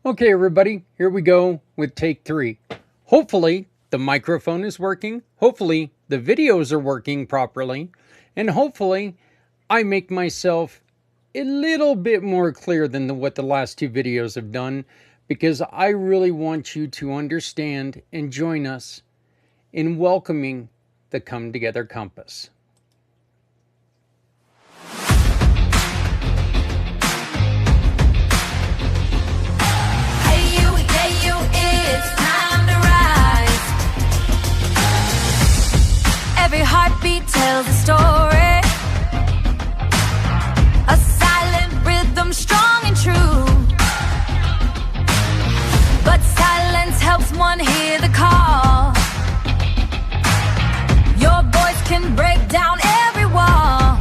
Okay, everybody, here we go with take 3. Hopefully, the microphone is working. Hopefully, the videos are working properly. And hopefully, I make myself a little bit more clear than what the last 2 videos have done, because I really want you to understand and join us in welcoming the Come Together Compass. Every heartbeat tells a story, a silent rhythm, strong and true. But silence helps one hear the call. Your voice can break down every wall.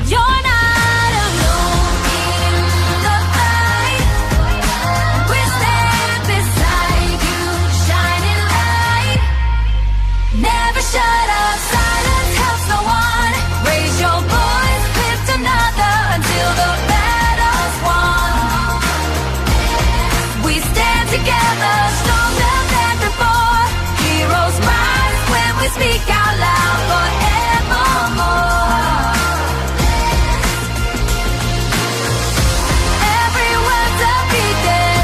You're not alone in the fight. We'll stand beside you, shining light. Never shut up. Speak out loud forevermore. Every word's a beacon,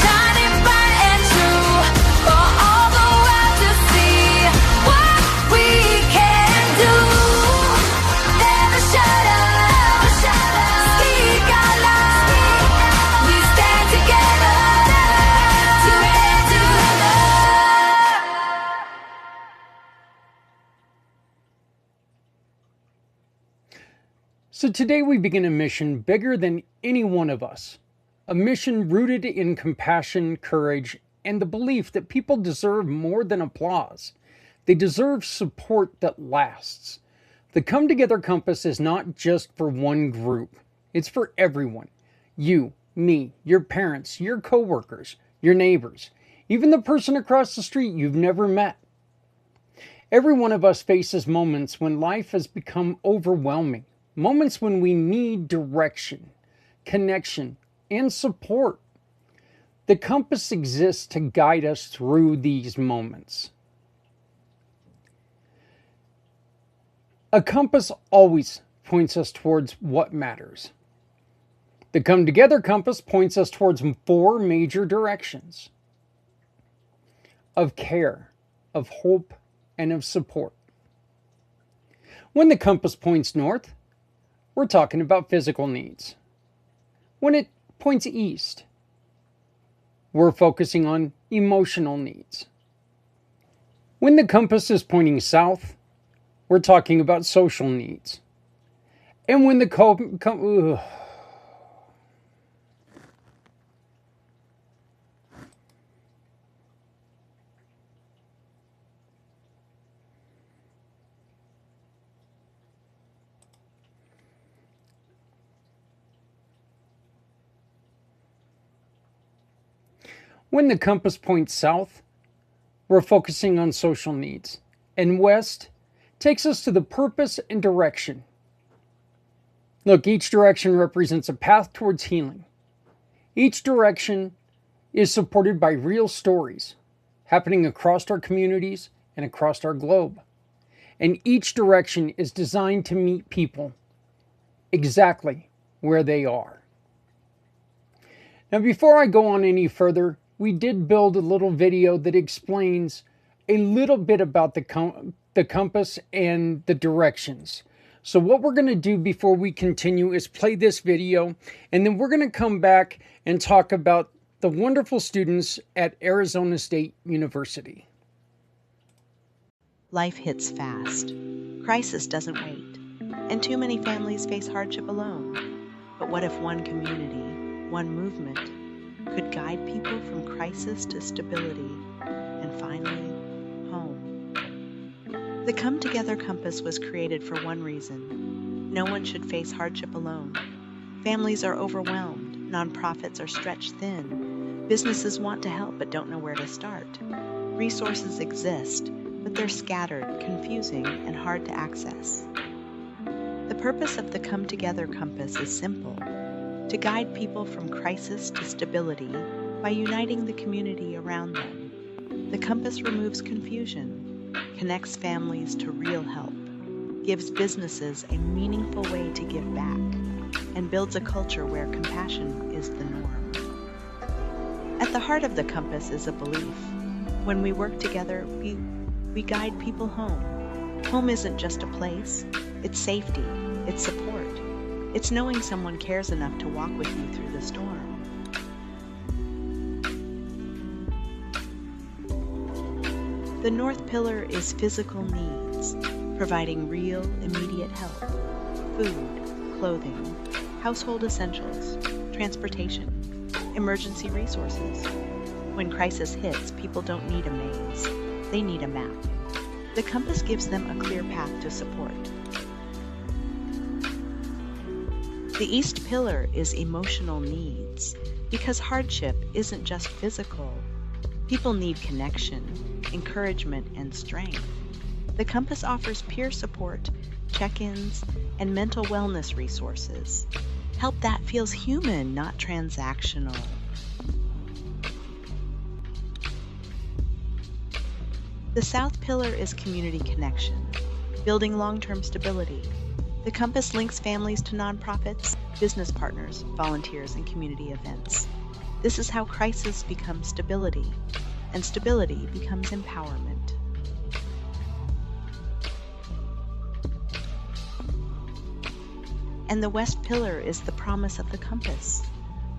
shining bright and true, for all the world to see what we can do. Never shut up, speak out loud. We stand together, together. So today we begin a mission bigger than any one of us, a mission rooted in compassion, courage, and the belief that people deserve more than applause. They deserve support that lasts. The Come Together Compass is not just for one group. It's for everyone. You, me, your parents, your coworkers, your neighbors, even the person across the street you've never met. Every one of us faces moments when life has become overwhelming. Moments when we need direction, connection, and support. The compass exists to guide us through these moments. A compass always points us towards what matters. The Come Together Compass points us towards 4 major directions of care, of hope, and of support. When the compass points north, we're talking about physical needs. When it points east, we're focusing on emotional needs. When the compass is pointing south, we're talking about social needs. And when the When the compass points south, we're focusing on social needs, and west takes us to the purpose and direction. Look, each direction represents a path towards healing. Each direction is supported by real stories happening across our communities and across our globe. And each direction is designed to meet people exactly where they are. Now, before I go on any further, we did build a little video that explains a little bit about the compass and the directions. So what we're going to do before we continue is play this video, and then we're going to come back and talk about the wonderful students at Arizona State University. Life hits fast. Crisis doesn't wait, and too many families face hardship alone. But what if one community, one movement, could guide people from crisis to stability and finally home? The Come Together Compass was created for one reason. No one should face hardship alone. Families are overwhelmed. Nonprofits are stretched thin. Businesses want to help but don't know where to start. Resources exist, but they're scattered, confusing, and hard to access. The purpose of the Come Together Compass is simple: to guide people from crisis to stability by uniting the community around them. The compass removes confusion, connects families to real help, gives businesses a meaningful way to give back, and builds a culture where compassion is the norm. At the heart of the compass is a belief. When we work together, we guide people home. Home isn't just a place, it's safety, it's support. It's knowing someone cares enough to walk with you through the storm. The North Pillar is physical needs, providing real, immediate help. Food, clothing, household essentials, transportation, emergency resources. When crisis hits, people don't need a maze, they need a map. The compass gives them a clear path to support. The East Pillar is emotional needs, because hardship isn't just physical. People need connection, encouragement, and strength. The compass offers peer support, check-ins, and mental wellness resources. Help that feels human, not transactional. The South Pillar is community connection, building long-term stability. The compass links families to nonprofits, business partners, volunteers, and community events. This is how crisis becomes stability, and stability becomes empowerment. And the West Pillar is the promise of the compass,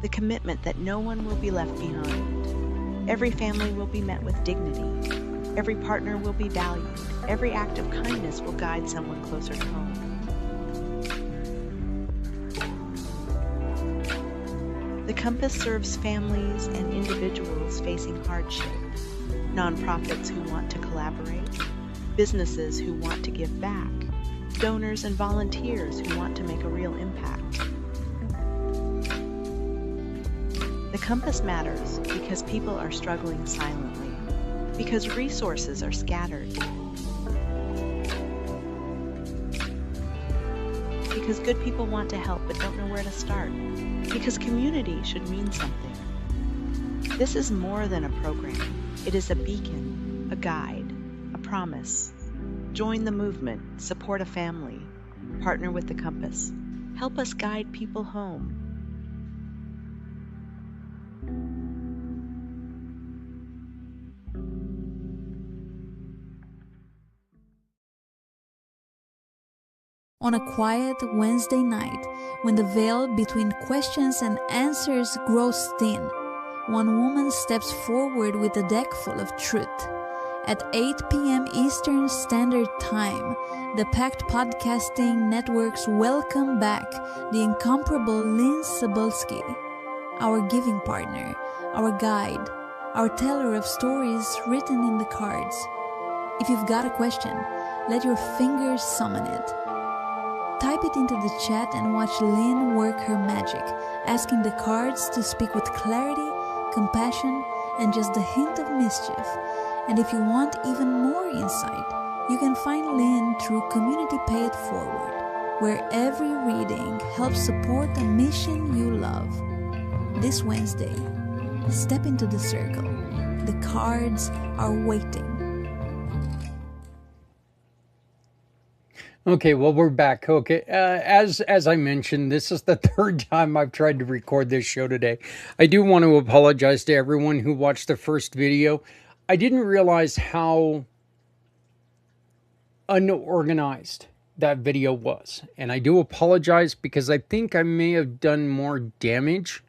the commitment that no one will be left behind. Every family will be met with dignity. Every partner will be valued. Every act of kindness will guide someone closer to home. The compass serves families and individuals facing hardship, nonprofits who want to collaborate, businesses who want to give back, donors and volunteers who want to make a real impact. The compass matters because people are struggling silently, because resources are scattered, because good people want to help but don't know where to start, because community should mean something. This is more than a program. It is a beacon, a guide, a promise. Join the movement, support a family, partner with the compass. Help us guide people home. On a quiet Wednesday night, when the veil between questions and answers grows thin, one woman steps forward with a deck full of truth. At 8 p.m. Eastern Standard Time, the pACT Podcasting Networks welcome back the incomparable Lynn Sabulski, our giving partner, our guide, our teller of stories written in the cards. If you've got a question, let your fingers summon it. Type it into the chat and watch Lynn work her magic, asking the cards to speak with clarity, compassion, and just a hint of mischief. And if you want even more insight, you can find Lynn through Community Pay It Forward, where every reading helps support a mission you love. This Wednesday, step into the circle. The cards are waiting. Okay, well, we're back. Okay, as I mentioned, this is the third time I've tried to record this show today. I do want to apologize to everyone who watched the first video. I didn't realize how unorganized that video was. And I do apologize because I think I may have done more damage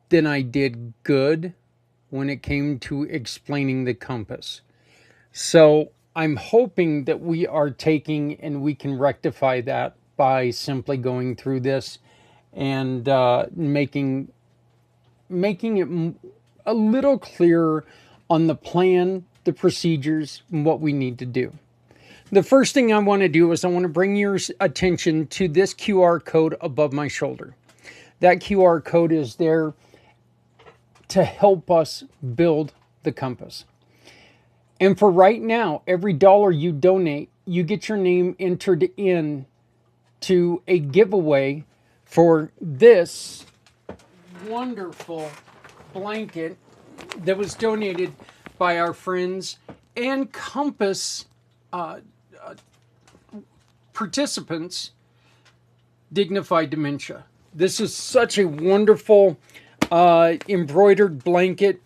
than I did good when it came to explaining the compass. So I'm hoping that we are taking and we can rectify that by simply going through this and making it a little clearer on the plan, the procedures, and what we need to do. The first thing I want to do is I want to bring your attention to this QR code above my shoulder. That QR code is there to help us build the compass. And for right now, every dollar you donate, you get your name entered in to a giveaway for this wonderful blanket that was donated by our friends and Compass participants, Dignified Dementia. This is such a wonderful embroidered blanket.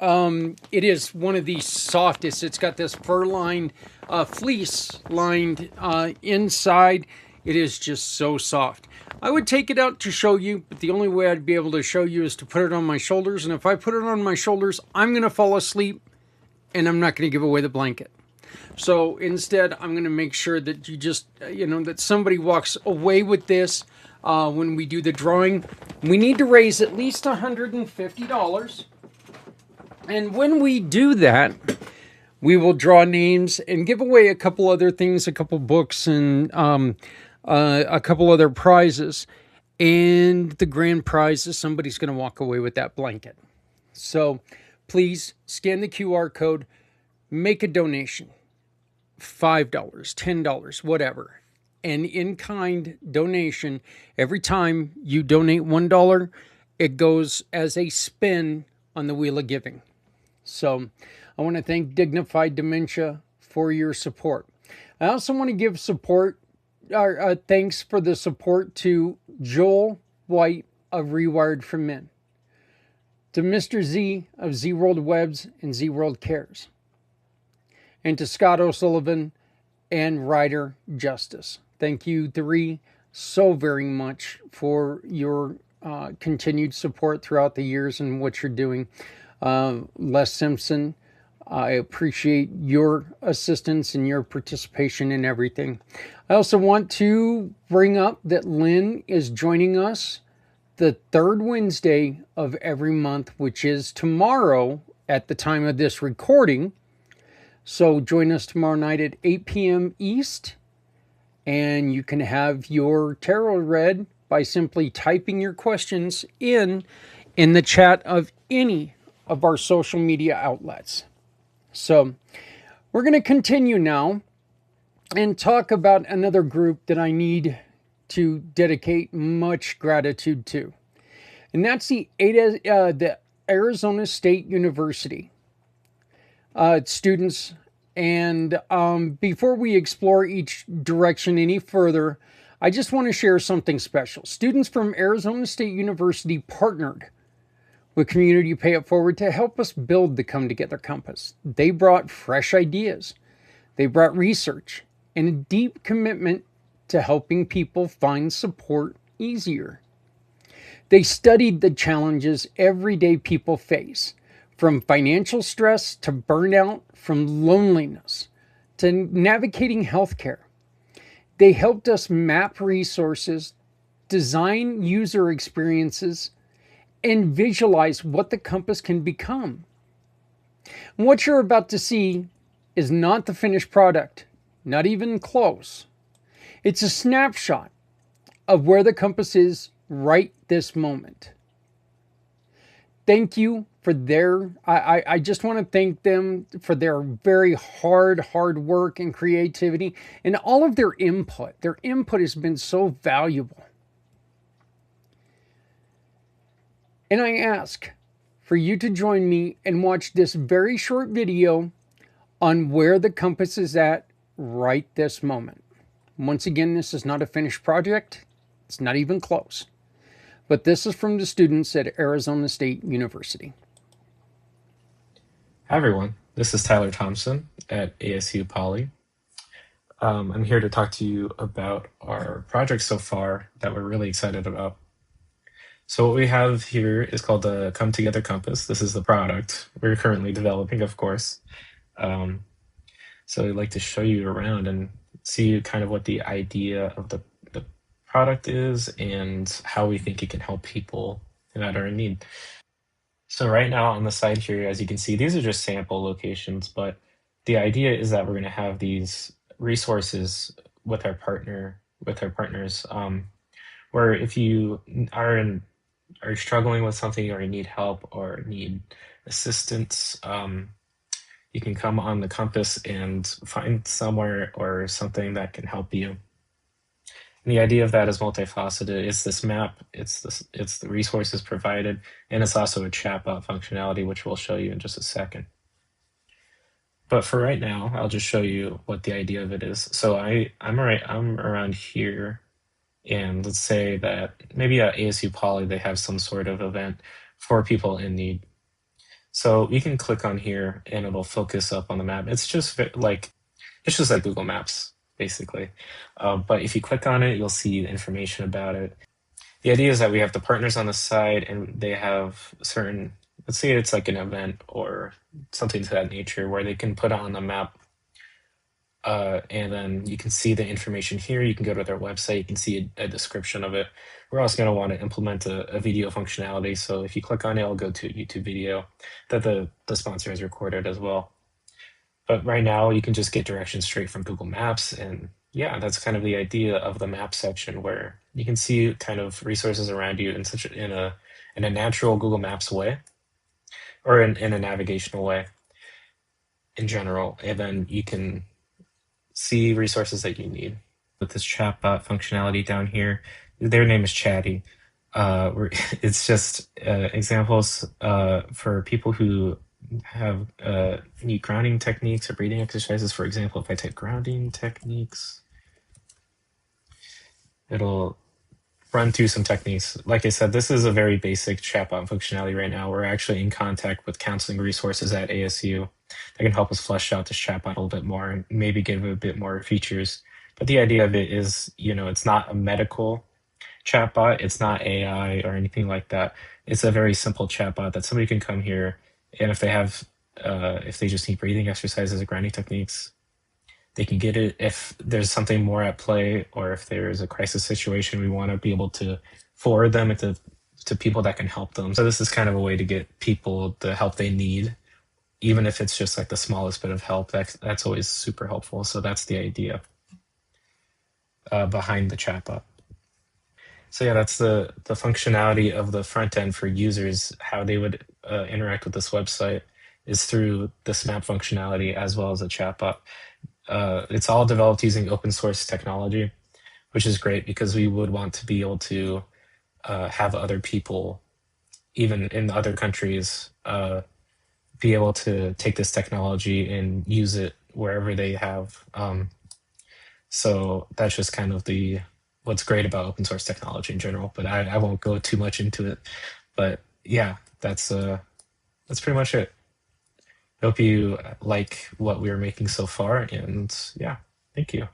It is one of the softest. It's got this fur-lined, fleece-lined inside. It is just so soft. I would take it out to show you, but the only way I'd be able to show you is to put it on my shoulders. And if I put it on my shoulders, I'm going to fall asleep, and I'm not going to give away the blanket. So instead, I'm going to make sure that you just, that somebody walks away with this when we do the drawing. We need to raise at least $150. And when we do that, we will draw names and give away a couple other things, a couple books and a couple other prizes. And the grand prize is somebody's going to walk away with that blanket. So please scan the QR code, make a donation, $5, $10, whatever. An in-kind donation. Every time you donate $1, it goes as a spin on the Wheel of Giving. So I want to thank Dignified Dementia for your support. I also want to give support, thanks for the support to Joel White of Rewired for Men, to Mr. Z of Z World Webs and Z World Cares, and to Scott O'Sullivan and Ryder Justice. Thank you three so very much for your continued support throughout the years and what you're doing. Les Simpson, I appreciate your assistance and your participation in everything. I also want to bring up that Lynn is joining us the third Wednesday of every month, which is tomorrow at the time of this recording. So join us tomorrow night at 8 p.m. East, and you can have your tarot read by simply typing your questions in the chat of any of our social media outlets. So we're going to continue now and talk about another group that I need to dedicate much gratitude to. And that's the Arizona State University students. And before we explore each direction any further, I just want to share something special. Students from Arizona State University partnered with Community Pay It Forward to help us build the Come Together Compass. They brought fresh ideas. They brought research and a deep commitment to helping people find support easier. They studied the challenges everyday people face, from financial stress to burnout, from loneliness to navigating healthcare. They helped us map resources, design user experiences, and visualize what the compass can become. And what you're about to see is not the finished product, not even close. It's a snapshot of where the compass is right this moment. Thank you for I just want to thank them for their very hard work and creativity and all of their input. Their input has been so valuable. And I ask for you to join me and watch this very short video on where the compass is at right this moment. Once again, this is not a finished project. It's not even close. But this is from the students at Arizona State University. Hi everyone, this is Tyler Thompson at ASU Poly. I'm here to talk to you about our project so far that we're really excited about. So what we have here is called the Come Together Compass. This is the product we're currently developing, of course. So I'd like to show you around and see kind of what the idea of the product is and how we think it can help people that are in need. So right now on the side here, as you can see, these are just sample locations, but the idea is that we're going to have these resources with our partners, where if you are struggling with something or you need help or need assistance, you can come on the compass and find somewhere or something that can help you. And the idea of that is multifaceted. It's this map, it's the resources provided, and it's also a chatbot functionality, which we'll show you in just a second. But for right now, I'll just show you what the idea of it is. So I'm around here, and let's say that maybe at ASU Poly they have some sort of event for people in need. So we can click on here, and it'll focus up on the map. It's just like Google Maps, basically. But if you click on it, you'll see information about it. The idea is that we have the partners on the side, and they have certain, let's say it's like an event or something to that nature, where they can put it on the map. And then you can see the information here. You can go to their website. You can see a description of it. We're also going to want to implement a video functionality. So if you click on it, it'll go to a YouTube video that the sponsor has recorded as well. But right now, you can just get directions straight from Google Maps. And yeah, that's kind of the idea of the map section, where you can see kind of resources around you in a natural Google Maps way, or in a navigational way in general. And then you can see resources that you need. With this chatbot functionality down here, their name is Chatty. It's just examples for people who have need grounding techniques or breathing exercises. For example, if I type grounding techniques, it'll run through some techniques. Like I said, this is a very basic chatbot functionality right now. We're actually in contact with counseling resources at ASU that can help us flesh out this chatbot a little bit more and maybe give it a bit more features. But the idea of it is, it's not a medical chatbot. It's not AI or anything like that. It's a very simple chatbot that somebody can come here, and if they just need breathing exercises or grounding techniques, they can get it. If there's something more at play, or if there's a crisis situation, we want to be able to forward them to people that can help them. So this is kind of a way to get people the help they need, even if it's just like the smallest bit of help. That's always super helpful. So that's the idea behind the chatbot. So yeah, that's the functionality of the front end for users. How they would interact with this website is through this map functionality as well as a chatbot. It's all developed using open source technology, which is great because we would want to be able to have other people, even in other countries, be able to take this technology and use it wherever they have. So that's just kind of what's great about open source technology in general, but I won't go too much into it. But yeah, that's pretty much it. Hope you like what we are making so far, and yeah, thank you.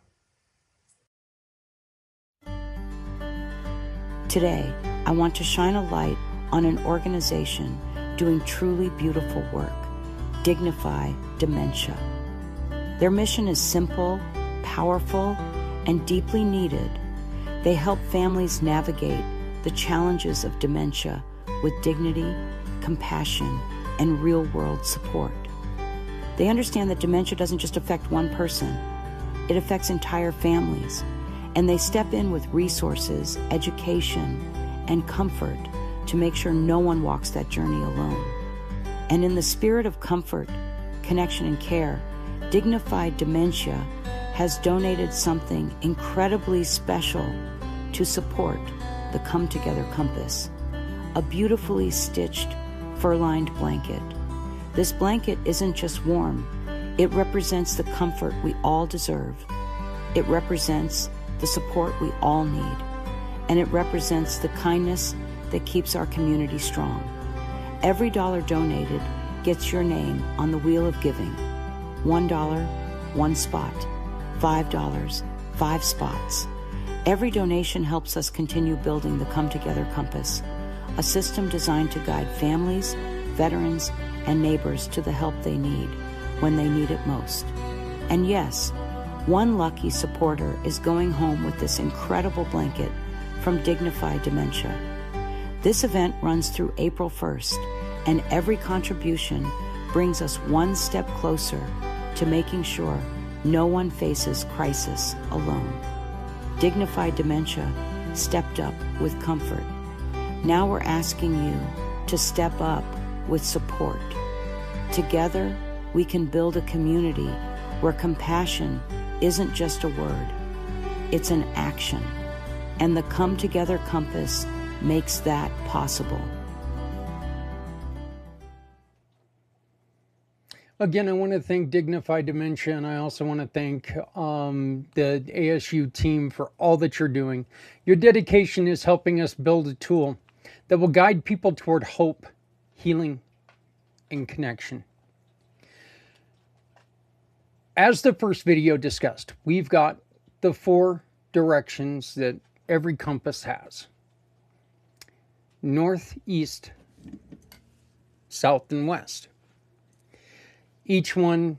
Today, I want to shine a light on an organization doing truly beautiful work, Dignify Dementia. Their mission is simple, powerful, and deeply needed. They help families navigate the challenges of dementia with dignity, compassion, and real-world support. They understand that dementia doesn't just affect one person, it affects entire families, and they step in with resources, education, and comfort to make sure no one walks that journey alone. And in the spirit of comfort, connection, and care, Dignified Dementia has donated something incredibly special to support the Come Together Compass, a beautifully stitched fur-lined blanket. This blanket isn't just warm, it represents the comfort we all deserve. It represents the support we all need, and it represents the kindness that keeps our community strong. Every dollar donated gets your name on the wheel of giving. $1, 1 spot. $5, 5 spots. Every donation helps us continue building the Come Together Compass, a system designed to guide families, veterans, and neighbors to the help they need when they need it most. And yes, one lucky supporter is going home with this incredible blanket from Dignify Dementia. This event runs through April 1st, and every contribution brings us one step closer to making sure no one faces crisis alone. Dignified Dementia stepped up with comfort. Now we're asking you to step up with support. Together, we can build a community where compassion isn't just a word, it's an action. And the Come Together Compass makes that possible. Again, I want to thank Dignified Dementia, and I also want to thank the ASU team for all that you're doing. Your dedication is helping us build a tool that will guide people toward hope, healing, and connection. As the first video discussed, we've got the 4 directions that every compass has: north, east, south, and west. Each one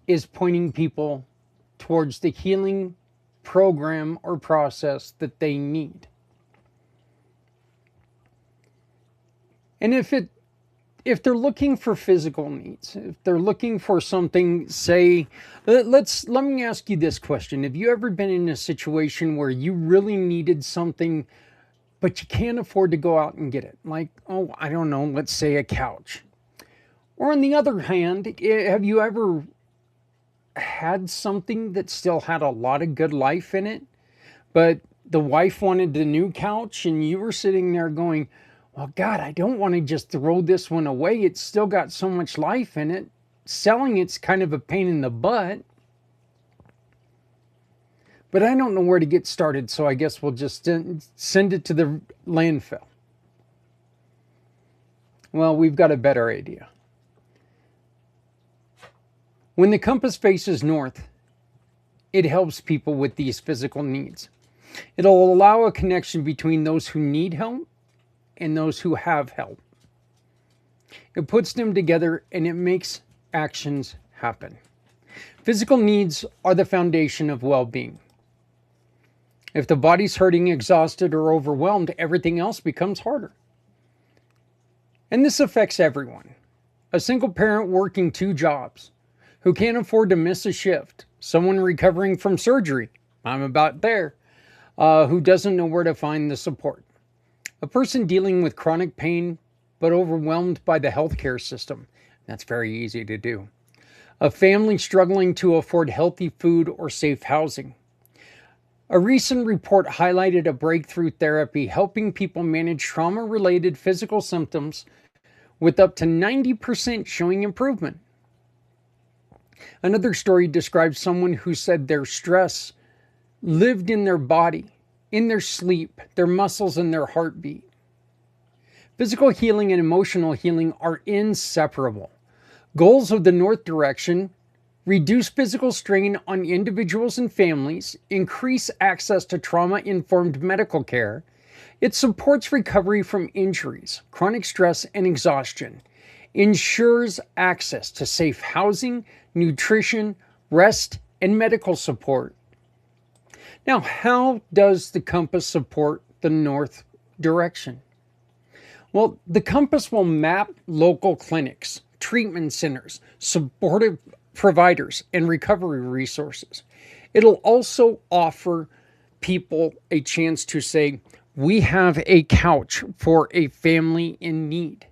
is pointing people towards the healing program or process that they need. And if they're looking for physical needs, if they're looking for something, say, let me ask you this question. Have you ever been in a situation where you really needed something, but you can't afford to go out and get it? Like, oh, I don't know, let's say a couch. Or on the other hand, have you ever had something that still had a lot of good life in it, but the wife wanted the new couch and you were sitting there going, well, God, I don't want to just throw this one away. It's still got so much life in it. Selling it's kind of a pain in the butt. But I don't know where to get started, so I guess we'll just send it to the landfill. Well, we've got a better idea. When the compass faces north, it helps people with these physical needs. It'll allow a connection between those who need help and those who have help. It puts them together and it makes actions happen. Physical needs are the foundation of well-being. If the body's hurting, exhausted, or overwhelmed, everything else becomes harder. And this affects everyone. A single parent working 2 jobs, who can't afford to miss a shift, someone recovering from surgery, I'm about there, who doesn't know where to find the support, a person dealing with chronic pain but overwhelmed by the healthcare system, that's very easy to do, a family struggling to afford healthy food or safe housing. A recent report highlighted a breakthrough therapy helping people manage trauma-related physical symptoms with up to 90% showing improvement. Another story describes someone who said their stress lived in their body, in their sleep, their muscles, and their heartbeat. Physical healing and emotional healing are inseparable. Goals of the North Direction: reduce physical strain on individuals and families, increase access to trauma-informed medical care. It supports recovery from injuries, chronic stress, and exhaustion, ensures access to safe housing, nutrition, rest, and medical support. Now, how does the compass support the North Direction? Well, the compass will map local clinics, treatment centers, supportive providers, and recovery resources. It'll also offer people a chance to say, we have a couch for a family in need.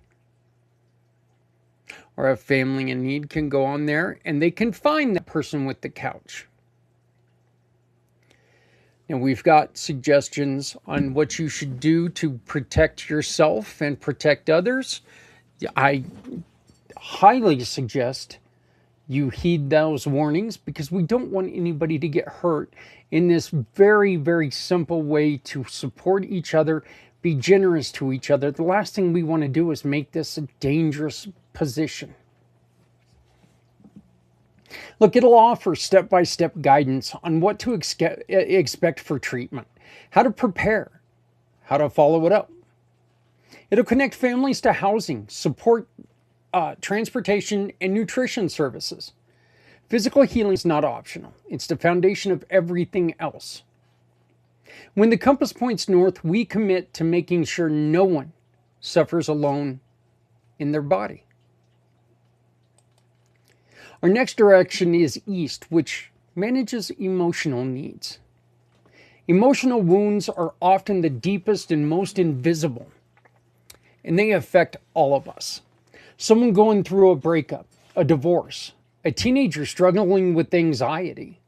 Or a family in need can go on there and they can find the person with the couch. Now, we've got suggestions on what you should do to protect yourself and protect others. I highly suggest you heed those warnings because we don't want anybody to get hurt in this very, very simple way to support each other, be generous to each other. The last thing we want to do is make this a dangerous position. Look, it'll offer step-by-step guidance on what to expect for treatment, how to prepare, how to follow it up. It'll connect families to housing, support transportation, and nutrition services. Physical healing is not optional. It's the foundation of everything else. When the compass points north, we commit to making sure no one suffers alone in their body. Our next direction is east, which manages emotional needs. Emotional wounds are often the deepest and most invisible, and they affect all of us. Someone going through a breakup, a divorce, a teenager struggling with anxiety,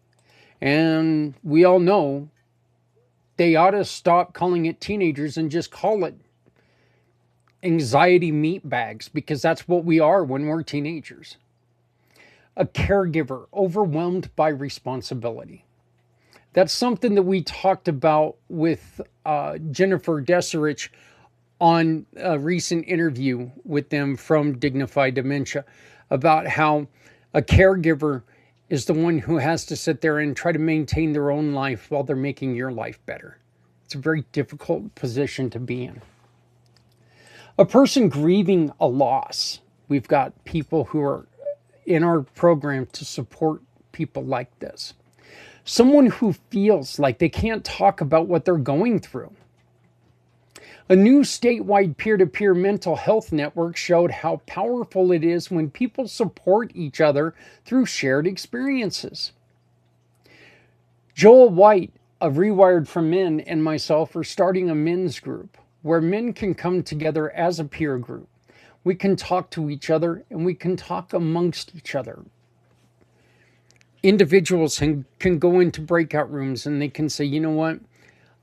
and we all know they ought to stop calling it teenagers and just call it anxiety meat bags, because that's what we are when we're teenagers. A caregiver overwhelmed by responsibility. That's something that we talked about with Jennifer Deserich on a recent interview with them from Dignified Dementia, about how a caregiver is the one who has to sit there and try to maintain their own life while they're making your life better. It's a very difficult position to be in. A person grieving a loss. We've got people who are in our program to support people like this. Someone who feels like they can't talk about what they're going through. A new statewide peer-to-peer mental health network showed how powerful it is when people support each other through shared experiences. Joel White of Rewired for Men and myself are starting a men's group where men can come together as a peer group. We can talk to each other and we can talk amongst each other. Individuals can go into breakout rooms and they can say, you know what?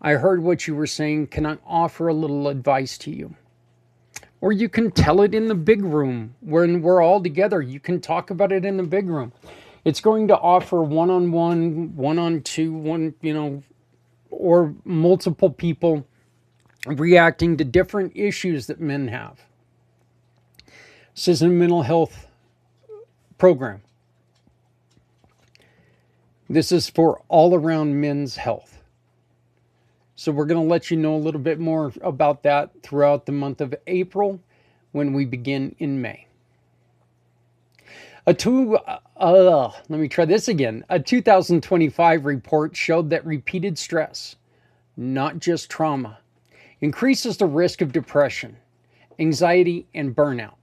I heard what you were saying. Can I offer a little advice to you? Or you can tell it in the big room when we're all together. You can talk about it in the big room. It's going to offer one-on-one, one-on-two, or multiple people reacting to different issues that men have. This is a mental health program. This is for all around men's health. So we're going to let you know a little bit more about that throughout the month of April when we begin in May. A 2025 report showed that repeated stress, not just trauma, increases the risk of depression, anxiety, and burnout.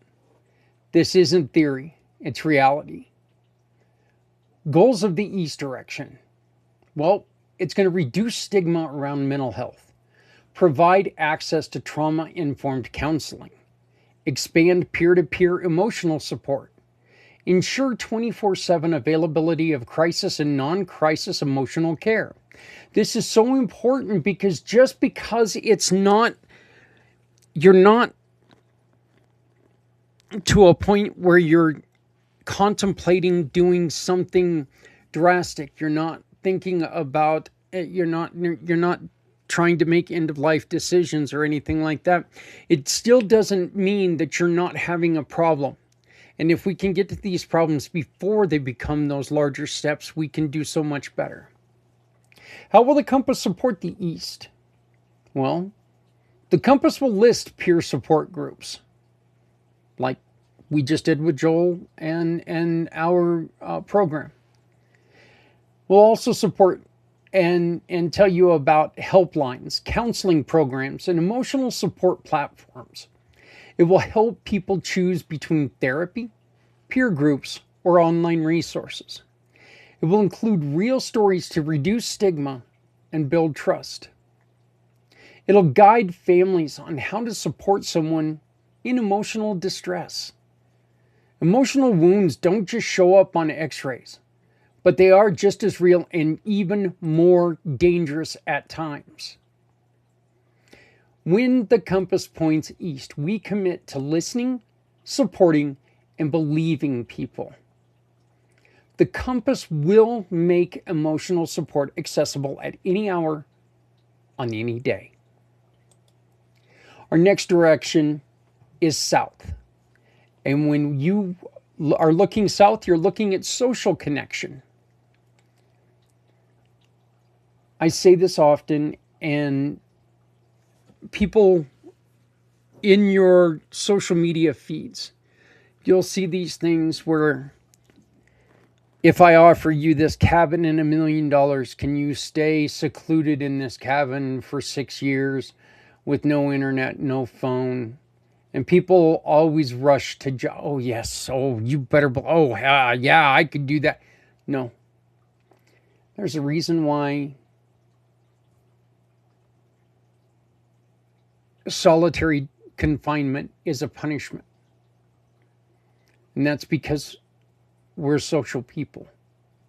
This isn't theory, it's reality. Goals of the East direction. Well, it's going to reduce stigma around mental health, provide access to trauma-informed counseling, expand peer-to-peer emotional support, ensure 24/7 availability of crisis and non-crisis emotional care. This is so important because just because you're not to a point where you're contemplating doing something drastic, you're not thinking about it, you're not trying to make end-of-life decisions or anything like that, it still doesn't mean that you're not having a problem. And if we can get to these problems before they become those larger steps, we can do so much better. How will the Compass support the East? Well, the Compass will list peer support groups, like we just did with Joel and our program. We'll also support and tell you about helplines, counseling programs, and emotional support platforms. It will help people choose between therapy, peer groups, or online resources. It will include real stories to reduce stigma and build trust. It'll guide families on how to support someone in emotional distress. Emotional wounds don't just show up on x-rays, but they are just as real and even more dangerous at times. When the compass points east, we commit to listening, supporting, and believing people. The compass will make emotional support accessible at any hour, on any day. Our next direction is south. And when you are looking south, you're looking at social connection. I say this often, and people in your social media feeds, you'll see these things where if I offer you this cabin and $1 million, can you stay secluded in this cabin for 6 years with no internet, no phone? And people always rush to, oh yes, oh you better, oh yeah, I could do that. No. There's a reason why solitary confinement is a punishment. And that's because we're social people.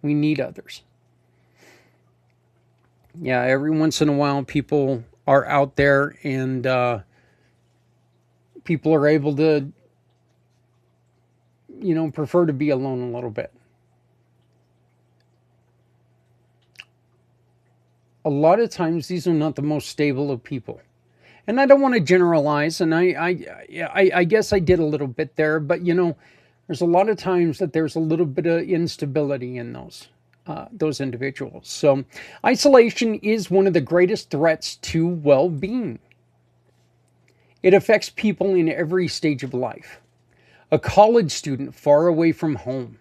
We need others. Yeah, every once in a while, people are out there and people are able to, prefer to be alone a little bit. A lot of times, these are not the most stable of people. And I don't want to generalize, and I guess I did a little bit there, but there's a lot of times that there's a little bit of instability in those individuals. So isolation is one of the greatest threats to well-being. It affects people in every stage of life. A college student far away from home,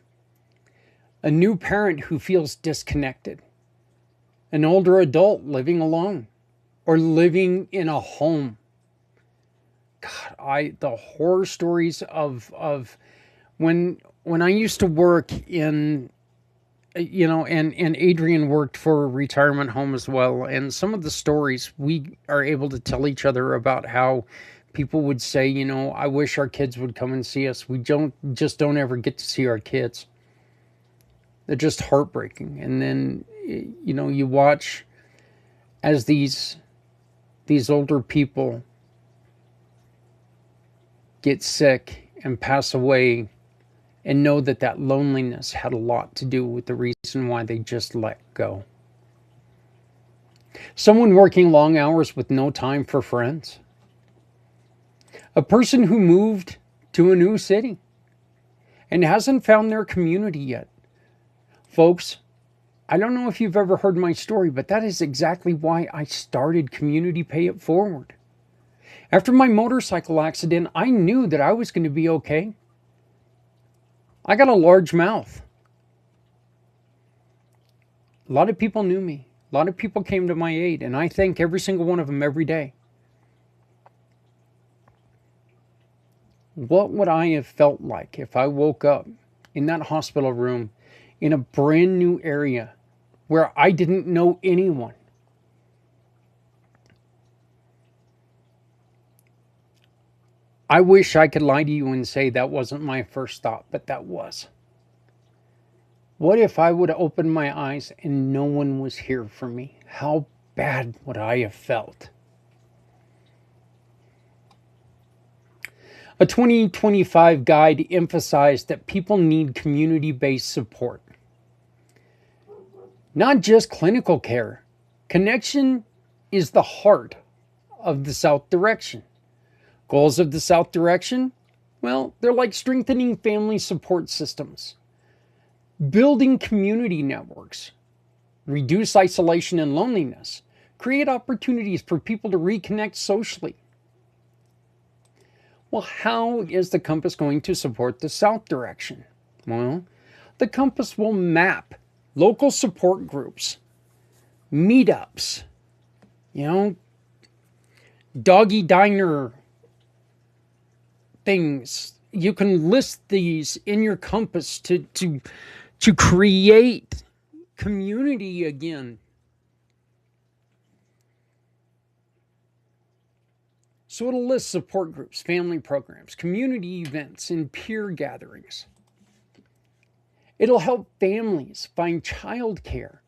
a new parent who feels disconnected, an older adult living alone or living in a home. God, the horror stories of when I used to work in, and Adrienne worked for a retirement home as well. And some of the stories we are able to tell each other about how people would say, I wish our kids would come and see us. We don't ever get to see our kids. They're just heartbreaking. And then, you watch as these older people get sick and pass away, and know that loneliness had a lot to do with the reason why they just let go. Someone working long hours with no time for friends. A person who moved to a new city and hasn't found their community yet. Folks, I don't know if you've ever heard my story, but that is exactly why I started Community Pay It Forward. After my motorcycle accident, I knew that I was going to be okay. I got a large mouth. A lot of people knew me. A lot of people came to my aid, and I thank every single one of them every day. What would I have felt like if I woke up in that hospital room in a brand new area where I didn't know anyone? I wish I could lie to you and say that wasn't my first thought, but that was. What if I would have opened my eyes and no one was here for me? How bad would I have felt? A 2025 guide emphasized that people need community-based support. Not just clinical care. Connection is the heart of the South Direction. Goals of the South Direction? Well, they're like strengthening family support systems, building community networks, reduce isolation and loneliness, create opportunities for people to reconnect socially. Well, how is the Compass going to support the South Direction? Well, the Compass will map local support groups, meetups, doggy diner things. You can list these in your Compass to create community again. So it'll list support groups, family programs, community events, and peer gatherings. It'll help families find childcare,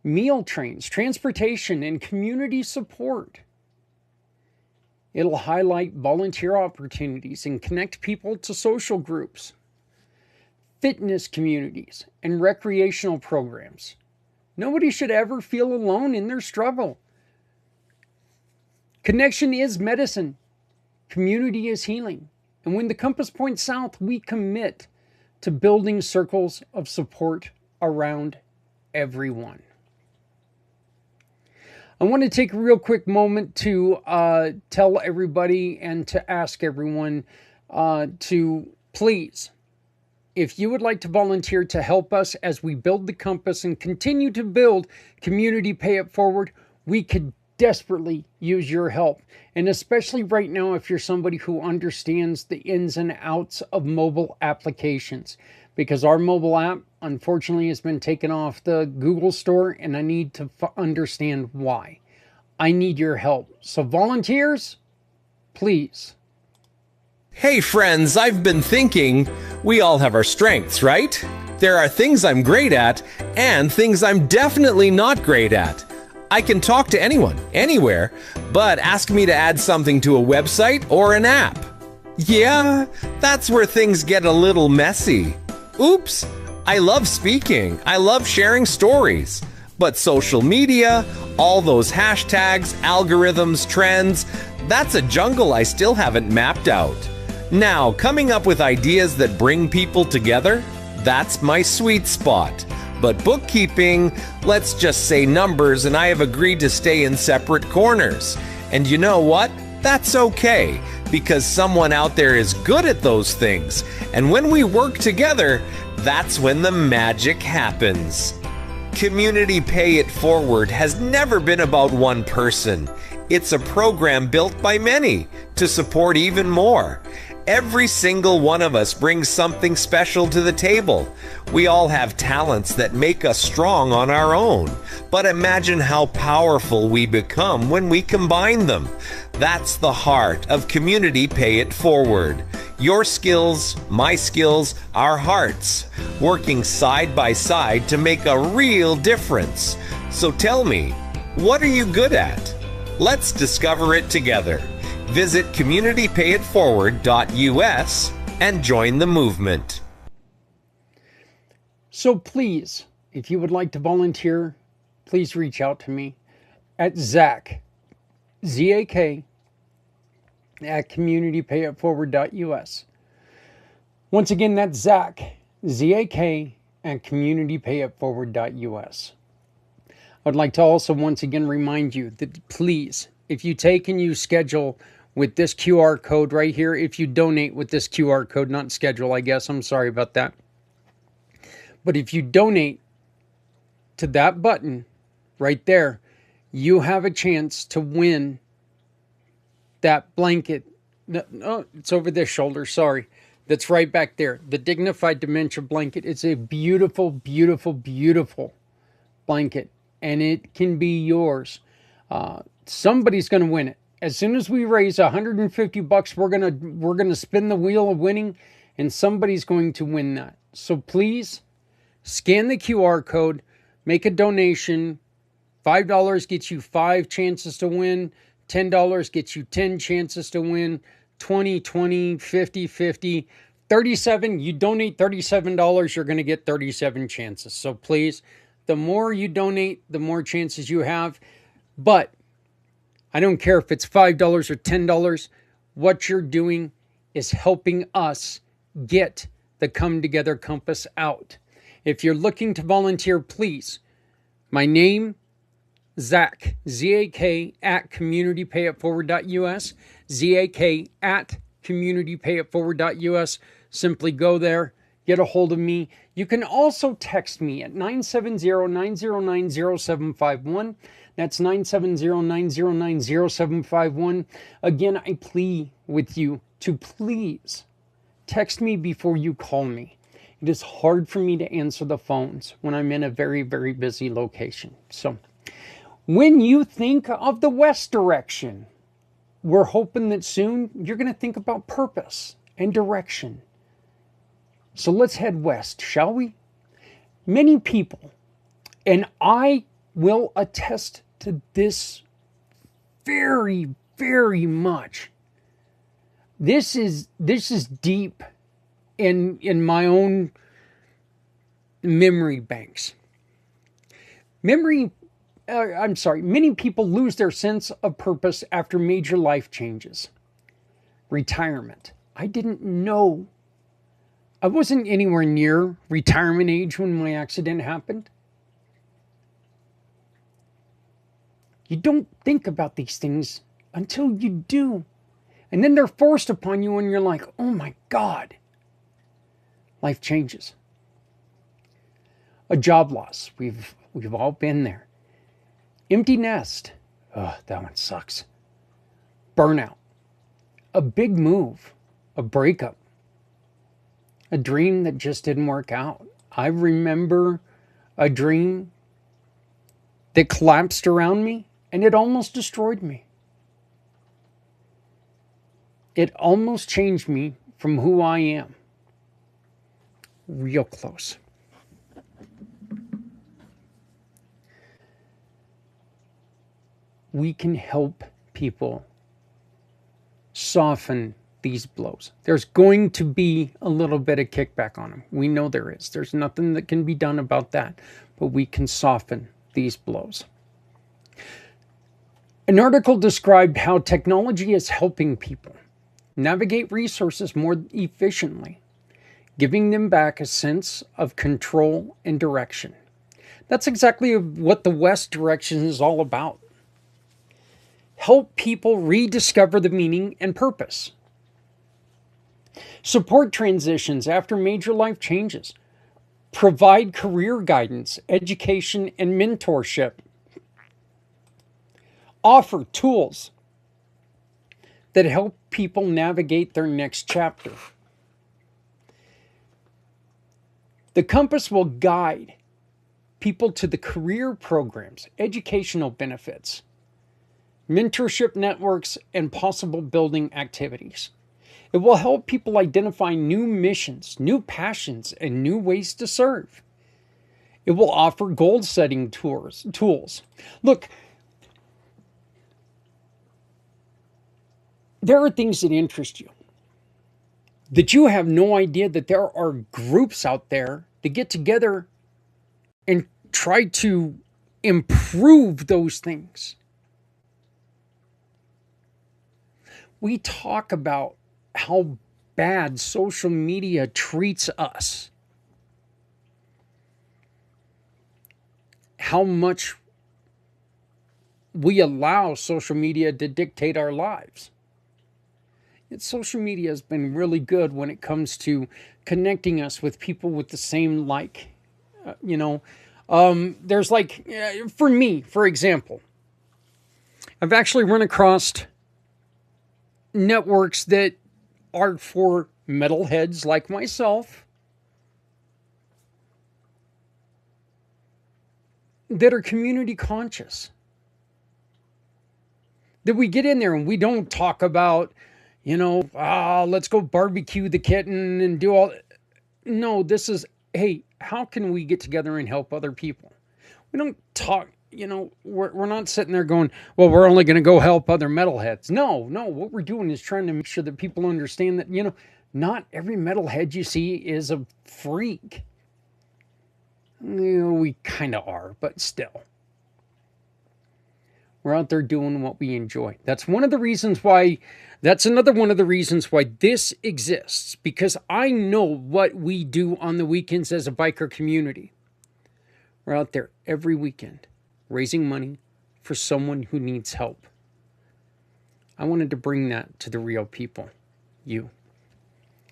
meal trains, transportation, and community support. It'll highlight volunteer opportunities and connect people to social groups, fitness communities, and recreational programs. Nobody should ever feel alone in their struggle. Connection is medicine. Community is healing. And when the Compass points south, we commit to building circles of support around everyone. I want to take a real quick moment to tell everybody and to ask everyone to please, if you would like to volunteer to help us as we build the Compass and continue to build Community Pay It Forward, we could desperately use your help. And especially right now, if you're somebody who understands the ins and outs of mobile applications, because our mobile app, unfortunately, has been taken off the Google store, and I need to understand why. I need your help. So volunteers, please. Hey friends, I've been thinking, we all have our strengths, right? There are things I'm great at and things I'm definitely not great at. I can talk to anyone, anywhere, but ask me to add something to a website or an app. Yeah, that's where things get a little messy. Oops, I love speaking. I love sharing stories. But social media, all those hashtags, algorithms, trends, that's a jungle I still haven't mapped out. Now, coming up with ideas that bring people together, that's my sweet spot. But bookkeeping, let's just say numbers, and I have agreed to stay in separate corners. And you know what? That's okay, because someone out there is good at those things. And when we work together, that's when the magic happens. Community Pay It Forward has never been about one person. It's a program built by many to support even more. Every single one of us brings something special to the table. We all have talents that make us strong on our own. But imagine how powerful we become when we combine them. That's the heart of Community Pay It Forward. Your skills, my skills, our hearts, working side by side to make a real difference. So tell me, what are you good at? Let's discover it together. Visit communitypayitforward.us and join the movement. So please, if you would like to volunteer, please reach out to me at Zach, Z-A-K, at communitypayitforward.us. Once again, that's Zach, Z-A-K, at communitypayitforward.us. I'd like to also once again remind you that please, if you take and you schedule with this QR code right here, if you donate with this QR code, not schedule, I guess, I'm sorry about that. But if you donate to that button right there, you have a chance to win that blanket. No, it's over this shoulder, sorry. That's right back there. The Dignified Dementia blanket. It's a beautiful, beautiful, beautiful blanket. And it can be yours. Somebody's going to win it. As soon as we raise $150, we're gonna spin the wheel of winning, and somebody's going to win that. So please scan the QR code, make a donation. $5 gets you 5 chances to win. $10 gets you 10 chances to win. 20, 50, 50. 37, you donate $37, you're going to get 37 chances. So please, the more you donate, the more chances you have. But I don't care if it's $5 or $10. What you're doing is helping us get the Come Together Compass out. If you're looking to volunteer, please, my name, Zach, Z-A-K, at communitypayitforward.us, Z-A-K, at communitypayitforward.us. Simply go there, get a hold of me. You can also text me at 970-909-0751. That's 970-909-0751. Again, I plead with you to please text me before you call me. It is hard for me to answer the phones when I'm in a very, very busy location. So when you think of the West direction, we're hoping that soon you're going to think about purpose and direction. So let's head west, shall we? Many people, and I will attest to this very, very much. This is deep in my own memory banks. Many people lose their sense of purpose after major life changes. Retirement. I didn't know. I wasn't anywhere near retirement age when my accident happened. You don't think about these things until you do. And then they're forced upon you and you're like, oh my God. Life changes. A job loss. We've all been there. Empty nest. Oh, that one sucks. Burnout. A big move. A breakup. A dream that just didn't work out. I remember a dream that collapsed around me and it almost destroyed me. It almost changed me from who I am. Real close. we can help people soften these blows. There's going to be a little bit of kickback on them. We know there is. There's nothing that can be done about that, but we can soften these blows. An article described how technology is helping people navigate resources more efficiently, giving them back a sense of control and direction. That's exactly what the West direction is all about. Help people rediscover the meaning and purpose. Support transitions after major life changes. Provide career guidance, education, and mentorship. Offer tools that help people navigate their next chapter. The compass will guide people to the career programs, educational benefits, mentorship networks, and possible building activities. It will help people identify new missions, new passions, and new ways to serve. It will offer goal-setting tools. Look, there are things that interest you, that you have no idea that there are groups out there that get together and try to improve those things. We talk about how bad social media treats us, how much we allow social media to dictate our lives. Social media has been really good when it comes to connecting us with people with the same there's like, for me, for example, I've actually run across networks that are for metalheads like myself that are community conscious. That we get in there and we don't talk about, let's go barbecue the kitten and do all. No, this is, hey, how can we get together and help other people? We don't talk, we're not sitting there going, well, we're only going to go help other metalheads. No, what we're doing is trying to make sure that people understand that, not every metalhead you see is a freak. We kind of are, but still. We're out there doing what we enjoy. That's another one of the reasons why this exists, because I know what we do on the weekends as a biker community. We're out there every weekend raising money for someone who needs help. I wanted to bring that to the real people, you.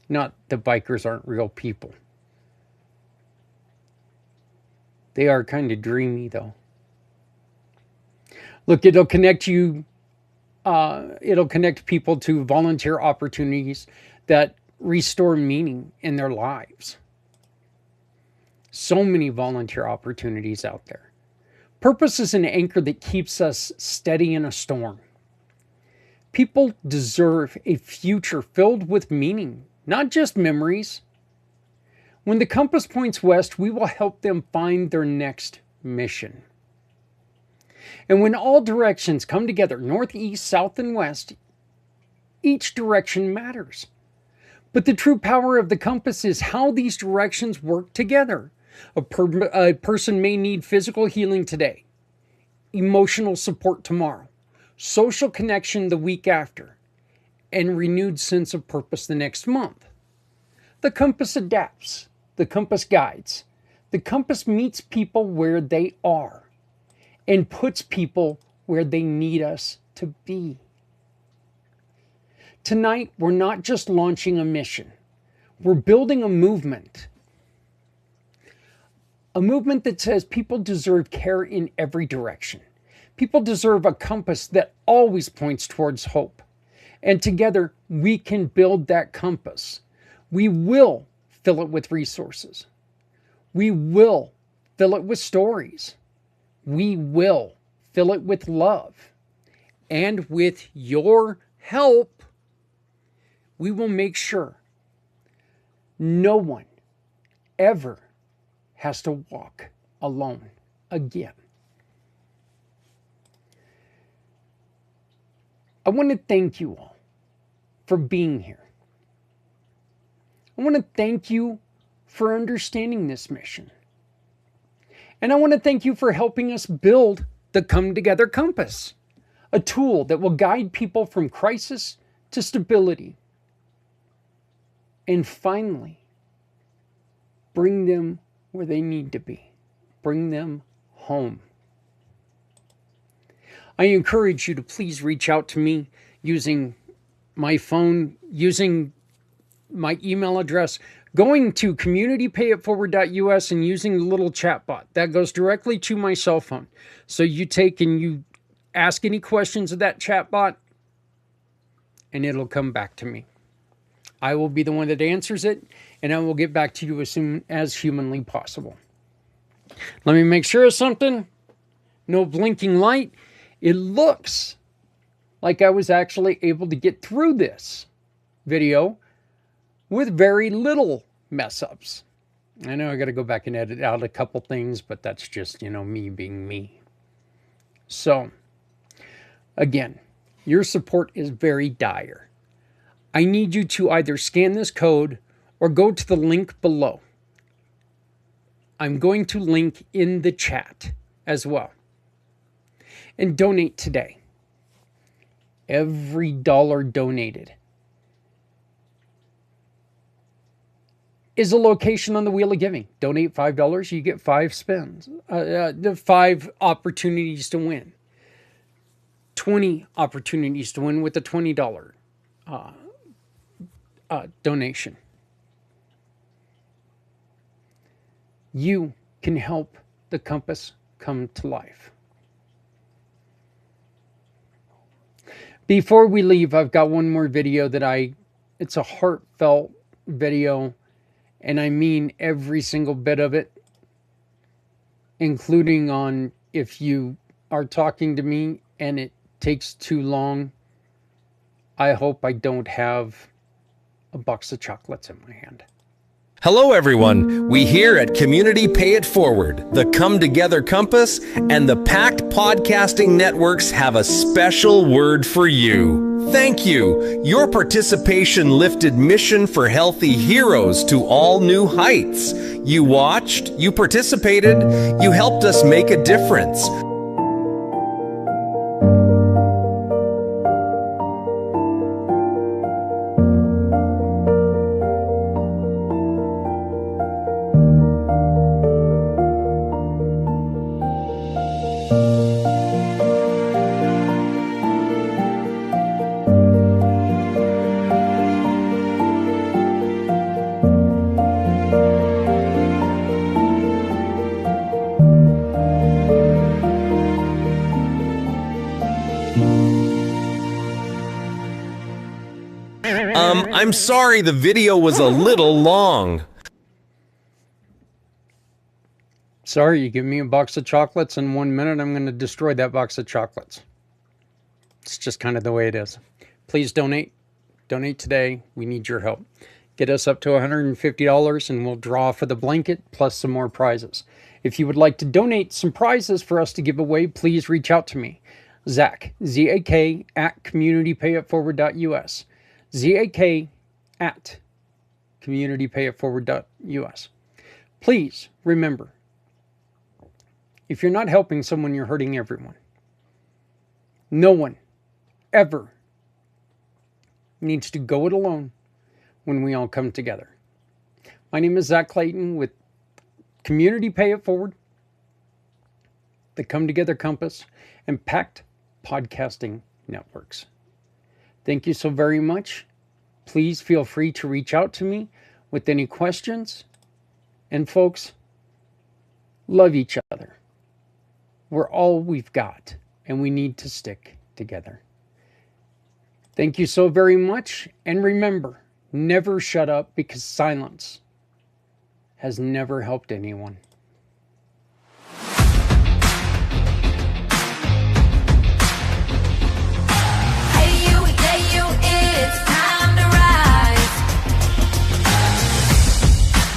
Not the bikers aren't real people. They are kind of dreamy, though. Look, it'll connect people to volunteer opportunities that restore meaning in their lives. So many volunteer opportunities out there. Purpose is an anchor that keeps us steady in a storm. People deserve a future filled with meaning, not just memories. When the compass points west, we will help them find their next mission. And when all directions come together, north, east, south, and west, each direction matters. But the true power of the compass is how these directions work together. A person may need physical healing today, emotional support tomorrow, social connection the week after, and renewed sense of purpose the next month. The compass adapts. The compass guides. The compass meets people where they are and puts people where they need us to be. Tonight, we're not just launching a mission. We're building a movement. A movement that says people deserve care in every direction. People deserve a compass that always points towards hope. And together, we can build that compass. We will fill it with resources. We will fill it with stories. We will fill it with love. And with your help, we will make sure no one ever has to walk alone again. I want to thank you all for being here. I want to thank you for understanding this mission. And I want to thank you for helping us build the Come Together Compass, a tool that will guide people from crisis to stability. And finally, bring them where they need to be. Bring them home. I encourage you to please reach out to me using my phone, using my email address, going to communitypayitforward.us and using the little chat bot. That goes directly to my cell phone. So you take and you ask any questions of that chat bot, and it'll come back to me. I will be the one that answers it, and I will get back to you as soon as humanly possible. Let me make sure of something. No blinking light. It looks like I was actually able to get through this video with very little mess ups. I know I got to go back and edit out a couple things, but that's just, me being me. So, again, your support is very dire. I need you to either scan this code or go to the link below. I'm going to link in the chat as well. And donate today. Every dollar donated is a location on the Wheel of Giving. Donate $5, you get 5 spins. 5 opportunities to win. 20 opportunities to win with a $20 donation. You can help the compass come to life. Before we leave, I've got one more video that it's a heartfelt video, and I mean every single bit of it, including on if you are talking to me and it takes too long, I hope I don't have a box of chocolates in my hand. Hello, everyone. We here at Community Pay It Forward, the Come Together Compass, and the pACT Podcasting Networks have a special word for you. Thank you. Your participation lifted Mission for Healthy Heroes to all new heights. You watched, you participated, you helped us make a difference. I'm sorry the video was a little long. Sorry, you give me a box of chocolates in 1 minute, I'm going to destroy that box of chocolates. It's just kind of the way it is. Please donate. Donate today. We need your help. Get us up to $150 and we'll draw for the blanket plus some more prizes. If you would like to donate some prizes for us to give away, please reach out to me. Zach, Z-A-K, at communitypayitforward.us. Z-A-K at communitypayitforward.us. Please remember, if you're not helping someone, you're hurting everyone. No one ever needs to go it alone when we all come together. My name is Zach Clayton with Community Pay It Forward, the Come Together Compass, and pACT Podcasting Networks. Thank you so very much. Please feel free to reach out to me with any questions. And folks, love each other. We're all we've got, and we need to stick together. Thank you so very much. And remember, never shut up, because silence has never helped anyone.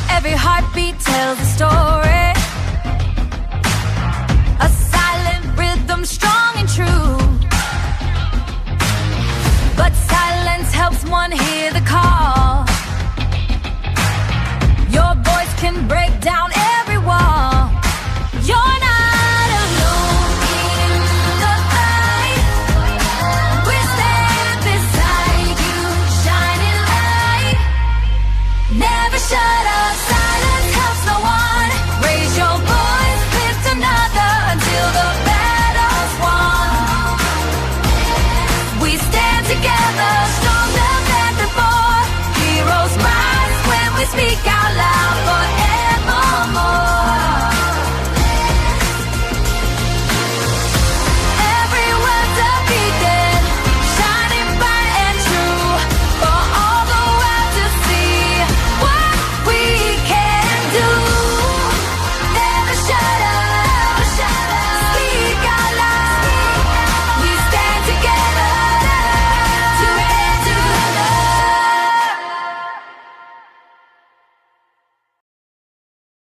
Every heartbeat tells a story, a silent rhythm, strong and true. 961, hear the call. Your voice can break down